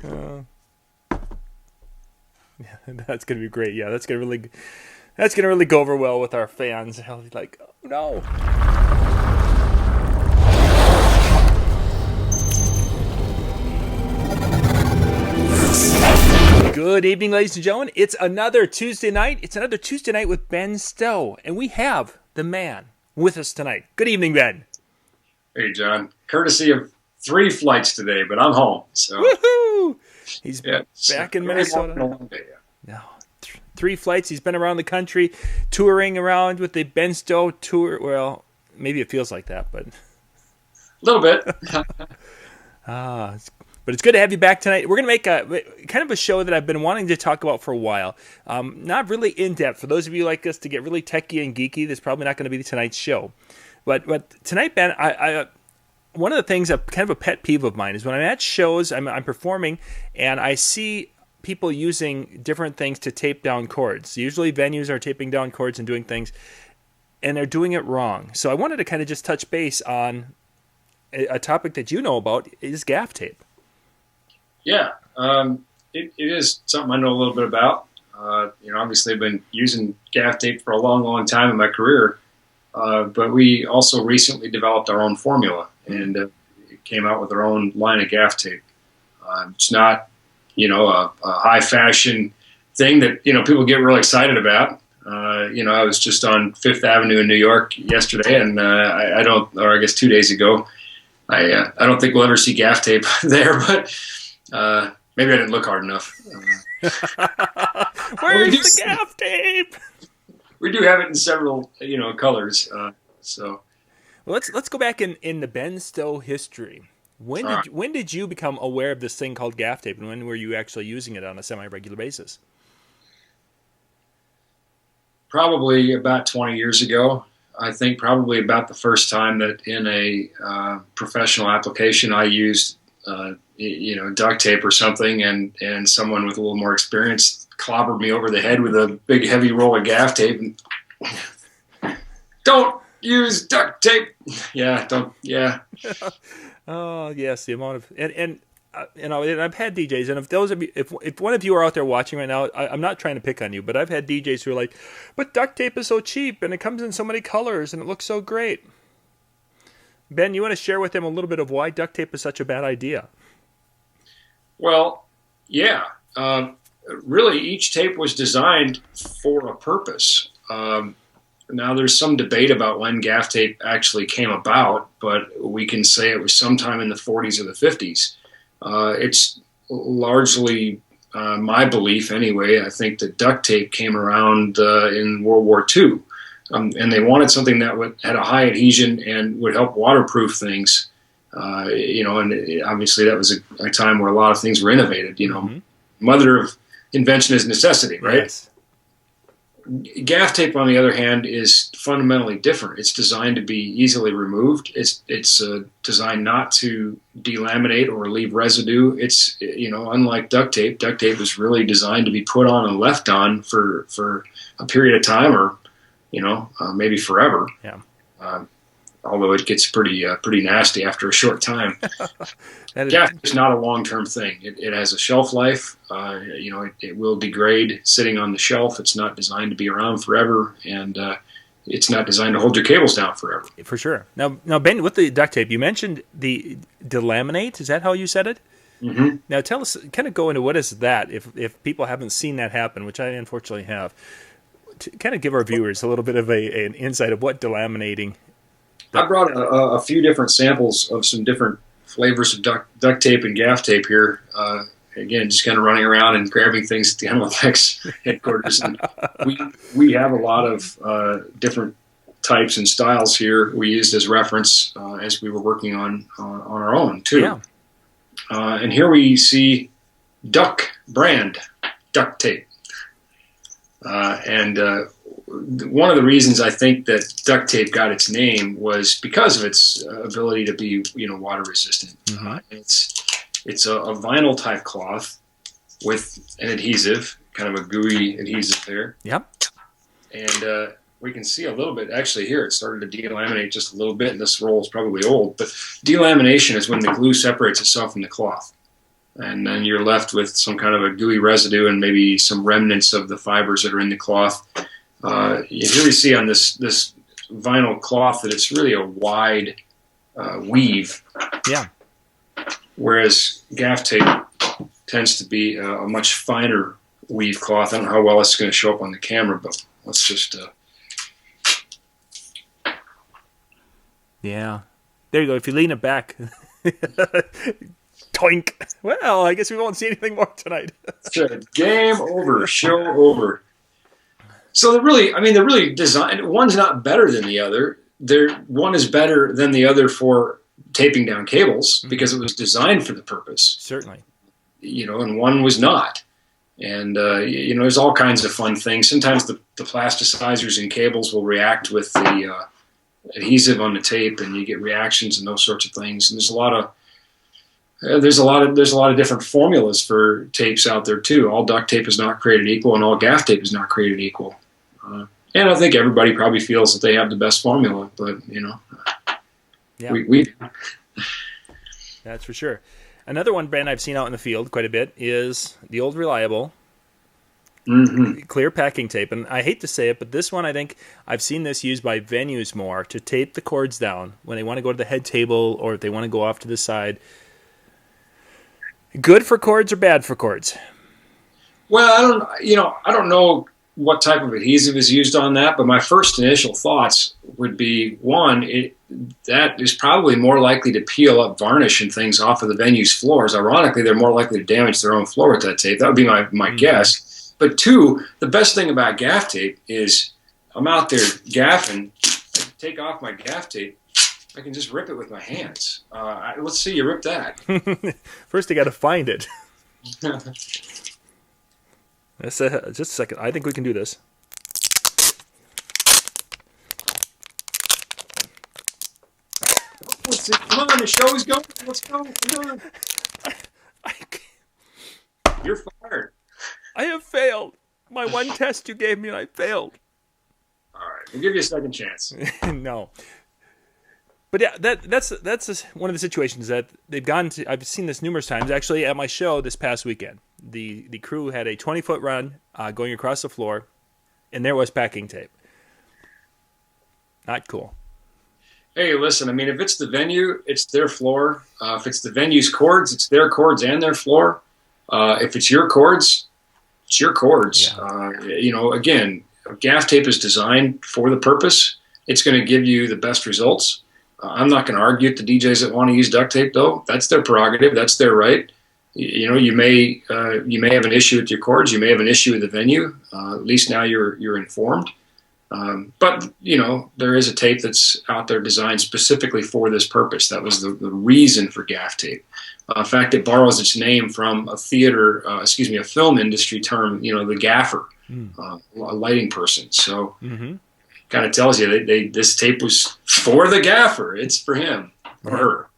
Uh, yeah, that's gonna be great. Yeah, that's gonna really go over well with our fans. They'll be like, oh no. Good evening, ladies and gentlemen. It's another Tuesday night. It's another Tuesday night with Ben Stowe, and we have the man with us tonight. Good evening, Ben. Hey, John. Courtesy of 3 flights today, but I'm home. So, Woohoo! He's yeah, it's back in very long, Minnesota. long day. Yeah. No, 3 flights. He's been around the country, touring around with the Ben Stowe tour. Well, maybe it feels like that, but A little bit. ah, but it's good to have you back tonight. We're going to make a kind of a show that I've been wanting to talk about for a while. Not really in depth. For those of you like us to get really techie and geeky, that's probably not going to be tonight's show. But tonight, Ben, I one of the things, kind of a pet peeve of mine, is when I'm at shows, I'm performing, and I see people using different things to tape down chords. Usually venues are taping down chords and doing things, and they're doing it wrong. So I wanted to kind of just touch base on a topic that you know about, is gaff tape. Yeah. It is something I know a little bit about. Obviously I've been using gaff tape for a long, long time in my career, but we also recently developed our own formula and came out with our own line of gaff tape. It's not, a high fashion thing that, people get really excited about. I was just on Fifth Avenue in New York yesterday, and I don't, or I guess 2 days ago. I don't think we'll ever see gaff tape there, but maybe I didn't look hard enough. Where's the gaff tape? We do have it in several, colors. So Well, let's go back in the Ben Stowe history. When did you become aware of this thing called gaff tape, and when were you actually using it on a semi-regular basis? probably about 20 years ago. I think probably about the first time that in a professional application I used, duct tape or something, and someone with a little more experience clobbered me over the head with a big heavy roll of gaff tape. And don't use duct tape. Yeah, don't. Yeah. Oh yes, the amount of and I've had DJs, and if those of you, if one of you are out there watching right now, I'm not trying to pick on you, but I've had DJs who are like, but duct tape is so cheap and it comes in so many colors and it looks so great. Ben, you want to share with them a little bit of why duct tape is such a bad idea? Well, yeah. Really, each tape was designed for a purpose. Now, there's some debate about when gaff tape actually came about, but we can say it was sometime in the 40s or the 50s. It's largely my belief, anyway. I think that duct tape came around in World War II, and they wanted something that had a high adhesion and would help waterproof things. And obviously that was a time where a lot of things were innovated. Mm-hmm. Mother of invention is necessity, right? Yes. Gaff tape, on the other hand, is fundamentally different. It's designed to be easily removed. It's designed not to delaminate or leave residue. It's unlike duct tape. Duct tape is really designed to be put on and left on for a period of time, or maybe forever. Yeah. Although it gets pretty nasty after a short time. Gaff is not a long-term thing. It has a shelf life. It will degrade sitting on the shelf. It's not designed to be around forever, and it's not designed to hold your cables down forever. For sure. Now, Ben, with the duct tape, you mentioned the delaminate. Is that how you said it? Mm-hmm. Now, tell us, kind of go into what is that, if people haven't seen that happen, which I unfortunately have. To kind of give our viewers a little bit of an insight of what delaminating. I brought a few different samples of some different flavors of duct tape and gaff tape here. Again, just kind of running around and grabbing things at the NLFX headquarters. And we have a lot of different types and styles here we used as reference as we were working on our own, too. Yeah. And here we see Duck brand duct tape. One of the reasons I think that duct tape got its name was because of its ability to be, water resistant. Mm-hmm. It's a vinyl type cloth with an adhesive, kind of a gooey adhesive there. Yep. And we can see a little bit, actually here it started to delaminate just a little bit, and this roll is probably old, but delamination is when the glue separates itself from the cloth. and then you're left with some kind of a gooey residue and maybe some remnants of the fibers that are in the cloth. Here we see on this vinyl cloth that it's really a wide weave. Yeah. Whereas gaff tape tends to be a much finer weave cloth. I don't know how well it's going to show up on the camera, but let's just... Yeah. There you go. If you lean it back. Toink. Well, I guess we won't see anything more tonight. Game over. Show over. So they're really designed. One's not better than the other. One is better than the other for taping down cables because it was designed for the purpose. Certainly. And one was not. And, there's all kinds of fun things. Sometimes the plasticizers in cables will react with the adhesive on the tape, and you get reactions and those sorts of things. And there's a lot of different formulas for tapes out there too. All duct tape is not created equal, and all gaff tape is not created equal. And I think everybody probably feels that they have the best formula, but yeah. we That's for sure. Another one brand I've seen out in the field quite a bit is the old Reliable clear packing tape. And I hate to say it, but this one, I think I've seen this used by venues more to tape the cords down when they want to go to the head table or if they want to go off to the side. Good for cords or bad for cords? Well, I don't know what type of adhesive is used on that, but my first initial thoughts would be, one, that is probably more likely to peel up varnish and things off of the venue's floors. Ironically, they're more likely to damage their own floor with that tape. That would be my guess. But two, the best thing about gaff tape is I'm out there gaffing, I take off my gaff tape, I can just rip it with my hands. Let's see you rip that. First, you got to find it. Just a second. I think we can do this. Let's see. Come on, the show is going. Let's go. Come on. You're fired. I have failed. My one test you gave me, and I failed. All right. We'll give you a second chance. No. But yeah, that's one of the situations that they've gone to. I've seen this numerous times. Actually, at my show this past weekend, the crew had a 20-foot run going across the floor, and there was packing tape. Not cool. Hey, listen, I mean, if it's the venue, it's their floor. If it's the venue's cords, it's their cords and their floor. If it's your cords, it's your cords. Yeah. Again, gaff tape is designed for the purpose. It's going to give you the best results. I'm not going to argue with the DJs that want to use duct tape, though. That's their prerogative. That's their right. You may have an issue with your cords. You may have an issue with the venue. At least now you're informed. But there is a tape that's out there designed specifically for this purpose. That was the reason for gaff tape. In fact, it borrows its name from a film industry term. The gaffer, a lighting person. So. Mm-hmm. Kind of tells you this tape was for the gaffer. It's for him or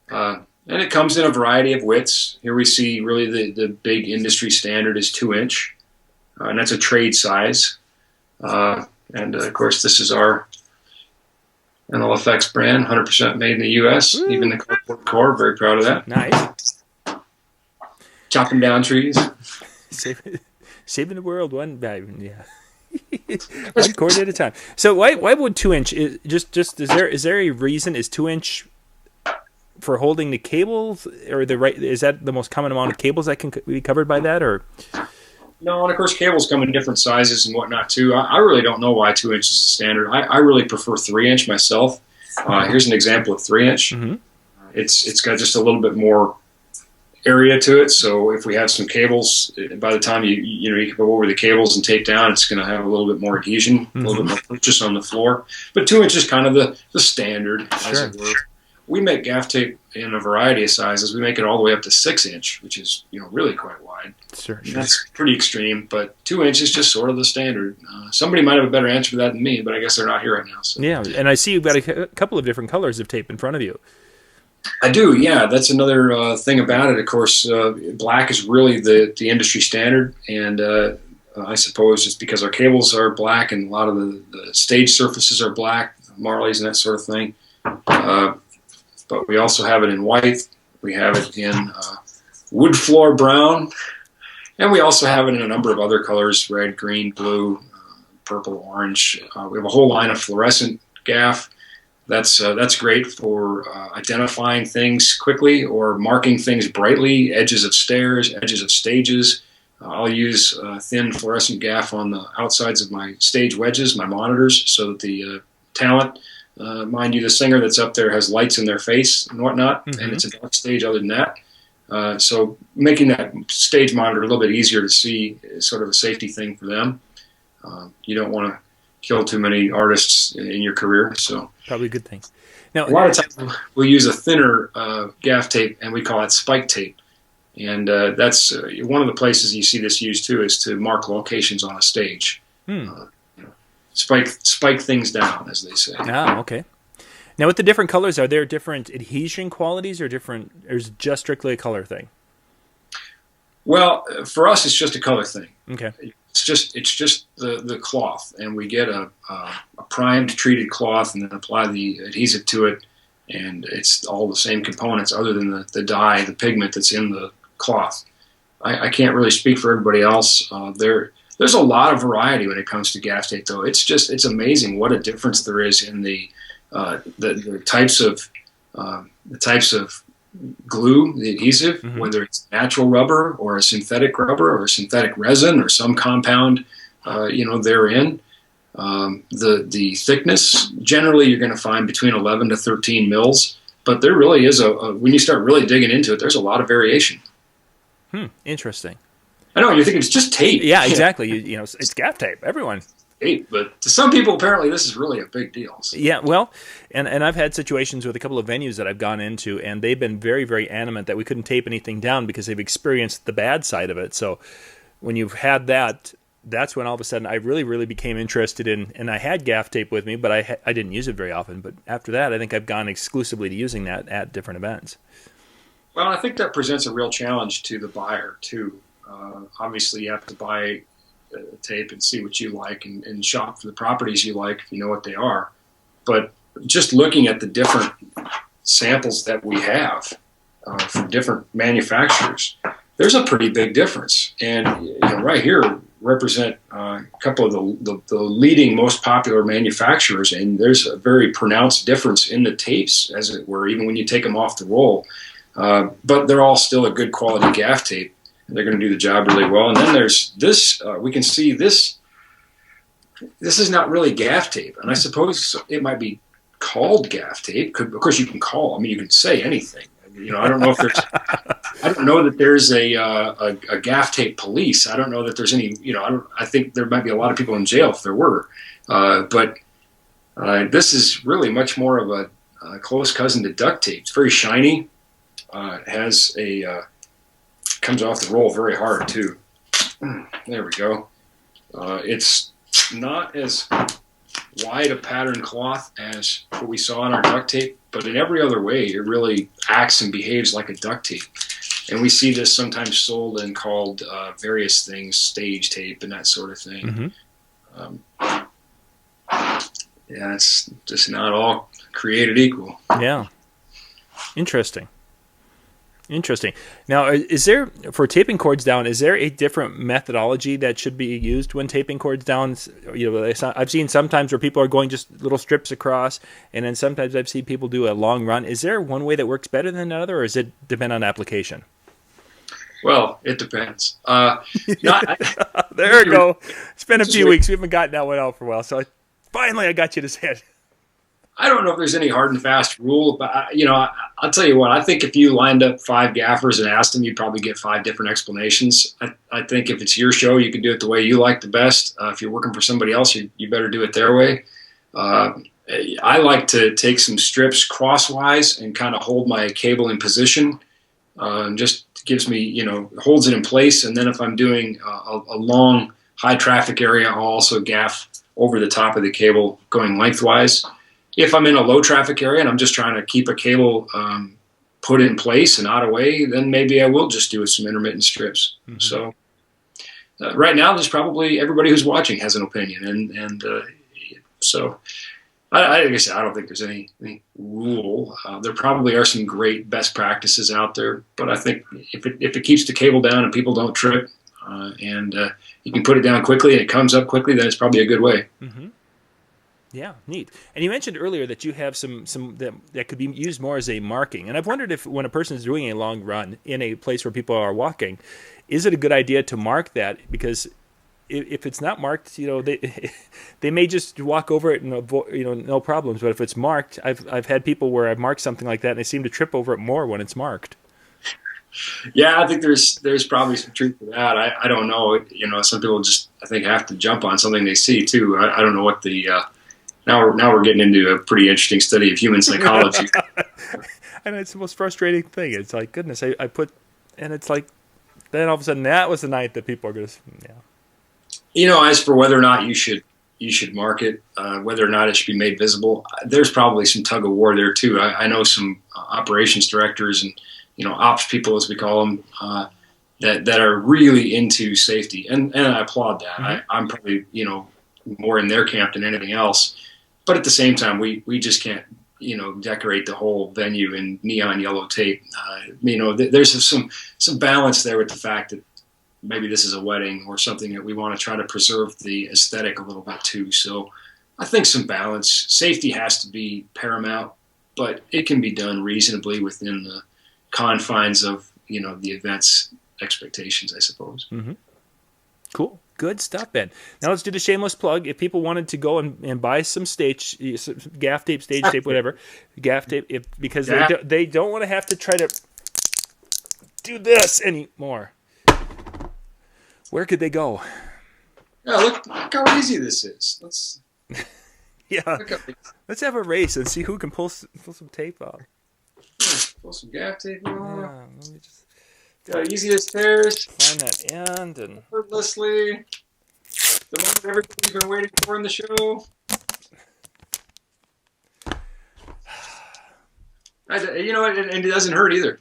her. And it comes in a variety of widths. Here we see really the big industry standard is 2-inch, and that's a trade size. And of course, this is our NLFX brand, 100% made in the U.S. Woo. Even the cardboard core, very proud of that. Nice. Chopping down trees, saving the world one by yeah. One cord at a time. So why would 2-inch is there a reason? Is 2-inch for holding the cables, or is that the most common amount of cables that can be covered by that, or? No, and of course cables come in different sizes and whatnot too. I really don't know why 2-inch is the standard. I really prefer 3-inch myself. Here's an example of 3-inch. Mm-hmm. It's got just a little bit more area to it, so if we have some cables, by the time you go over the cables and tape down, it's going to have a little bit more adhesion, a little bit more purchase on the floor. But 2-inch is kind of the standard, as it were. We make gaff tape in a variety of sizes. We make it all the way up to 6-inch, which is really quite wide. Sure. That's pretty extreme, but 2-inch is just sort of the standard. Somebody might have a better answer for that than me, but I guess they're not here right now. So. Yeah, and I see you've got a couple of different colors of tape in front of you. I do, yeah. That's another thing about it. Of course, black is really the industry standard, and I suppose it's because our cables are black and a lot of the stage surfaces are black, Marleys and that sort of thing. But we also have it in white. We have it in wood floor brown, and we also have it in a number of other colors: red, green, blue, purple, orange. We have a whole line of fluorescent gaff. That's great for identifying things quickly or marking things brightly, edges of stairs, edges of stages. I'll use thin fluorescent gaff on the outsides of my stage wedges, my monitors, so that the talent, mind you, the singer that's up there has lights in their face and whatnot, and it's a dark stage other than that. So making that stage monitor a little bit easier to see is sort of a safety thing for them. You don't want to kill too many artists in your career, so probably a good thing. Now, a lot of times we'll use a thinner gaff tape, and we call it spike tape. And that's one of the places you see this used too, is to mark locations on a stage. Spike things down, as they say. Ah, okay. Now, with the different colors, are there different adhesion qualities, or is it just strictly a color thing? Well, for us, it's just a color thing. Okay. It's just the cloth, and we get a primed, treated cloth, and then apply the adhesive to it, and it's all the same components, other than the dye, the pigment that's in the cloth. I can't really speak for everybody else. There's a lot of variety when it comes to gaff tape, though. It's amazing what a difference there is in the types of glue, the adhesive, whether it's natural rubber or a synthetic rubber or a synthetic resin or some compound, therein. The thickness, generally you're going to find between 11 to 13 mils, but there really is when you start really digging into it, there's a lot of variation. Interesting. I know, you're thinking it's just tape. Yeah, exactly. It's gaff tape. Everyone. Tape, but to some people, apparently, this is really a big deal. So. Yeah, well, and I've had situations with a couple of venues that I've gone into, and they've been very, very adamant that we couldn't tape anything down because they've experienced the bad side of it. So when you've had that, that's when all of a sudden I really, really became interested in, and I had gaff tape with me, but I didn't use it very often. But after that, I think I've gone exclusively to using that at different events. Well, I think that presents a real challenge to the buyer, too. Obviously, you have to buy tape and see what you like and shop for the properties you like if you know what they are. But just looking at the different samples that we have from different manufacturers, there's a pretty big difference. And right here represent a couple of the leading, most popular manufacturers, and there's a very pronounced difference in the tapes, as it were, even when you take them off the roll. But they're all still a good quality gaff tape. They're going to do the job really well. And then there's this. We can see this. This is not really gaff tape, and I suppose it might be called gaff tape. Of course, you can call. I mean, you can say anything. I don't know if there's. I don't know that there's a gaff tape police. I don't know that there's any. I think there might be a lot of people in jail if there were. But this is really much more of a close cousin to duct tape. It's very shiny. It has comes off the roll very hard too. There we go. It's not as wide a pattern cloth as what we saw on our duct tape, but in every other way, it really acts and behaves like a duct tape. And we see this sometimes sold and called various things, stage tape and that sort of thing. It's just not all created equal. Yeah. Interesting. Now, is there, for taping cords down, is there a different methodology that should be used when taping cords down? I've seen sometimes where people are going just little strips across, and then sometimes I've seen people do a long run. Is there one way that works better than another, or does it depend on application? Well, it depends. There we go. It's been a few weeks. We haven't gotten that one out for a while, so finally I got you to say it. I don't know if there's any hard and fast rule, but I'll tell you what. I think if you lined up 5 gaffers and asked them, you'd probably get 5 different explanations. I think if it's your show, you can do it the way you like the best. If you're working for somebody else, you better do it their way. I like to take some strips crosswise and kind of hold my cable in position. Just gives me, holds it in place. And then if I'm doing a long, high traffic area, I'll also gaff over the top of the cable going lengthwise. If I'm in a low traffic area and I'm just trying to keep a cable put in place and not away, then maybe I will just do some intermittent strips. So right now, there's probably everybody who's watching has an opinion, and so Like I said, I don't think there's any rule. There probably are some great best practices out there, but I think if it keeps the cable down and people don't trip, and you can put it down quickly and it comes up quickly, then it's probably a good way. Mm-hmm. Yeah, neat. And you mentioned earlier that you have some that could be used more as a marking. And I've wondered if when a person is doing a long run in a place where people are walking, is it a good idea to mark that? Because if it's not marked, they may just walk over it and avoid, no problems. But if it's marked, I've had people where I've marked something like that and they seem to trip over it more when it's marked. Yeah, I think there's probably some truth to that. I don't know. Some people just, I think, have to jump on something they see too. I don't know what the now we're getting into a pretty interesting study of human psychology. And it's the most frustrating thing. It's like, goodness, I put, and it's like, then all of a sudden that was the night that people are going to, As for whether or not you should mark it, whether or not it should be made visible, there's probably some tug of war there too. I know some operations directors and ops people, as we call them, that are really into safety, and I applaud that. Mm-hmm. I'm probably more in their camp than anything else, but at the same time, we just can't decorate the whole venue in neon yellow tape. There's some balance there with the fact that maybe this is a wedding or something that we want to try to preserve the aesthetic a little bit too. So I think some balance. Safety has to be paramount, but it can be done reasonably within the confines of the event's expectations, I suppose. Mm-hmm. Cool. Good stuff, Ben. Now let's do the shameless plug. If people wanted to go and buy some gaff tape, stage tape, whatever, gaff tape, because they don't want to have to try to do this anymore, where could they go? Yeah, look how easy this is. Let's have a race and see who can pull some tape off. Pull some gaff tape off. Yeah, let me just easy as stairs. find that end and effortlessly. The moment everybody's been waiting for in the show. And it doesn't hurt either.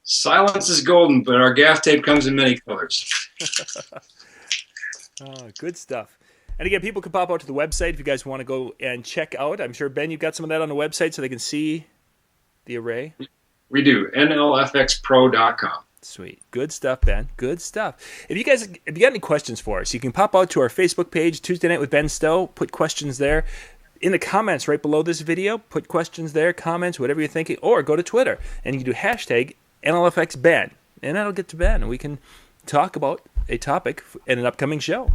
Silence is golden, but our gaff tape comes in many colors. Oh, good stuff. And again, people can pop out to the website if you guys want to go and check out. I'm sure, Ben, you've got some of that on the website so they can see the array. We do. NLFXpro.com. Sweet. Good stuff, Ben. Good stuff. If you got any questions for us, you can pop out to our Facebook page, Tuesday Night with Ben Stowe. Put questions there. In the comments right below this video, put questions there, comments, whatever you're thinking, or go to Twitter and you can do hashtag NLFXBen. And that'll get to Ben, and we can talk about a topic in an upcoming show.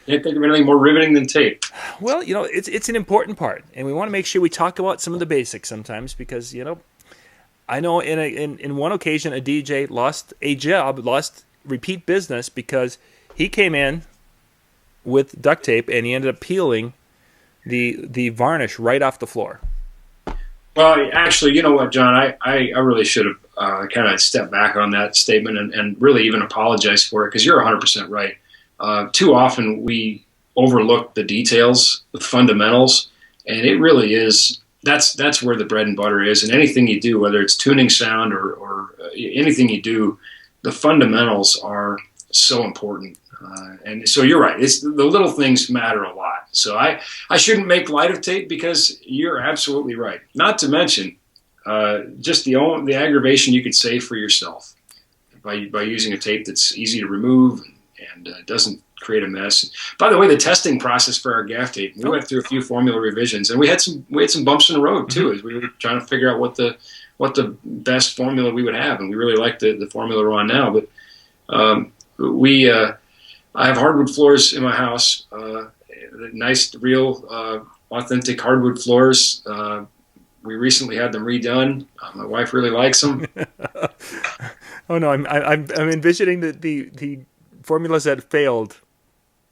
Can't think of anything more riveting than tape. Well, it's an important part, and we want to make sure we talk about some of the basics sometimes because, I know in one occasion a DJ lost a job, lost repeat business because he came in with duct tape and he ended up peeling the varnish right off the floor. Well, actually, you know what, John? I really should have kind of stepped back on that statement and really even apologized for it because you're 100% right. Too often we overlook the details, the fundamentals, and it really is that's where the bread and butter is. And anything you do, whether it's tuning sound or anything you do, the fundamentals are so important. And so you're right. It's the little things matter a lot. So I shouldn't make light of tape because you're absolutely right. Not to mention just the aggravation you could save for yourself by using a tape that's easy to remove and doesn't create a mess. By the way, the testing process for our gaff tape, we went through a few formula revisions, and we had some bumps in the road too, as we were trying to figure out what the best formula we would have, and we really like the formula we're on now. But I have hardwood floors in my house, nice, real, authentic hardwood floors. We recently had them redone. My wife really likes them. Oh no, I'm envisioning the formulas that failed.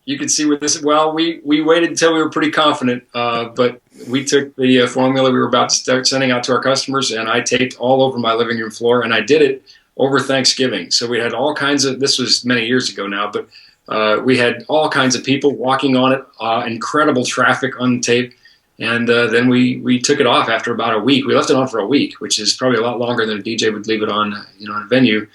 You can see with this. Well, we waited until we were pretty confident, but we took the formula we were about to start sending out to our customers, and I taped all over my living room floor, and I did it over Thanksgiving. So we had all kinds of. This was many years ago now, but we had all kinds of people walking on it. Incredible traffic on the tape, and then we took it off after about a week. We left it on for a week, which is probably a lot longer than a DJ would leave it on, in a venue.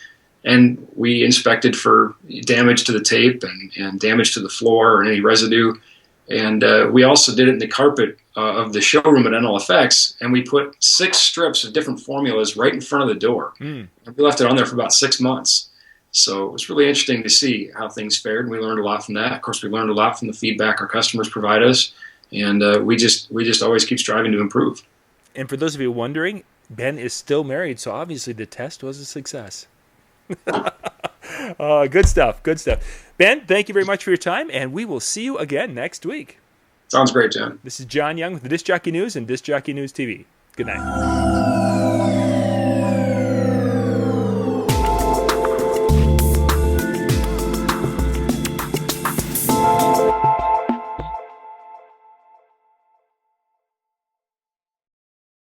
and we inspected for damage to the tape and damage to the floor or any residue. And we also did it in the carpet of the showroom at NLFX, and we put 6 strips of different formulas right in front of the door. And we left it on there for about 6 months. So it was really interesting to see how things fared, and we learned a lot from that. Of course, we learned a lot from the feedback our customers provide us, and we just always keep striving to improve. And for those of you wondering, Ben is still married, so obviously the test was a success. Good stuff. Good stuff. Ben, thank you very much for your time, and we will see you again next week. Sounds great, John. This is John Young with the Disc Jockey News and Disc Jockey News TV. Good night.